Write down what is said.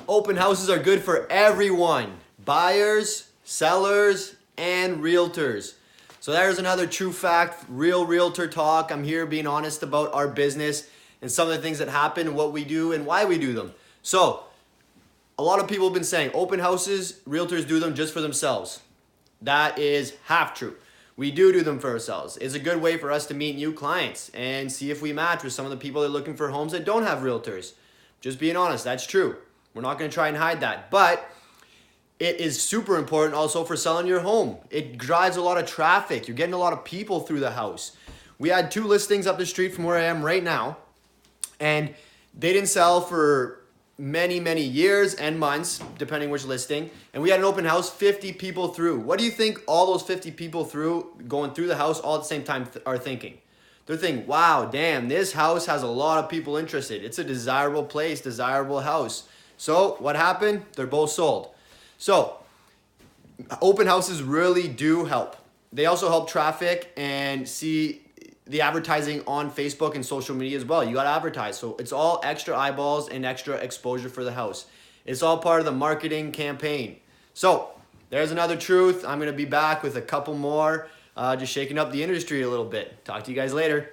Open houses are good for everyone. Buyers, sellers, and realtors. So there's another true fact, real realtor talk. I'm here being honest about our business and some of the things that happen, what we do, and why we do them. So a lot of people have been saying open houses, realtors do them just for themselves. That is half true. We do them for ourselves. It's a good way for us to meet new clients and see if we match with some of the people that are looking for homes that don't have realtors. Just being honest, that's true. We're not going to try and hide that. But it is super important also for selling your home. It drives a lot of traffic. You're getting a lot of people through the house. We had 2 listings up the street from where I am right now, and they didn't sell for many years and months, depending which listing. And we had an open house, 50 people through. What do you think all those 50 people going through the house all at the same time are thinking? They're thinking, wow, damn, this house has a lot of people interested. It's a desirable place, desirable house. So what happened? They're both sold. So open houses really do help. They also help traffic and see the advertising on Facebook and social media as well. You got to advertise. So it's all extra eyeballs and extra exposure for the house. It's all part of the marketing campaign. So there's another truth. I'm going to be back with a couple more, just shaking up the industry a little bit. Talk to you guys later.